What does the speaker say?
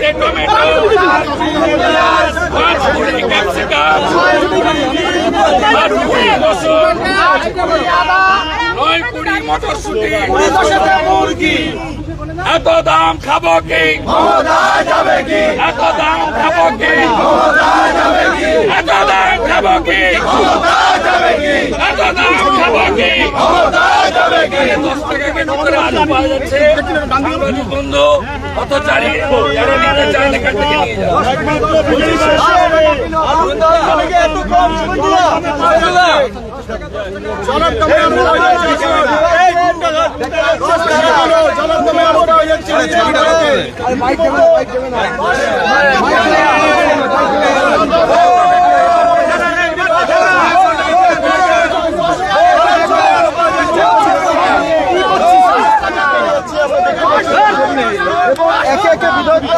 চারটে টমেটো, 5 কুড়ি ক্যাপসিকাম, 8 কুড়ি রসুন, 9 কুড়ি মটরশুঁটি। এত দাম খাবো কি? এত দাম খাবো কি? এত দাম খাবো কি? এত দাম খাবো কি? 10 টাকা কেজি করে আলু পাওয়া যাচ্ছে। সাংবাদিক বন্ধু অত চালিয়ে যারা নিতে চান এখান থেকে নিয়ে যাও। একে একে বিরোধী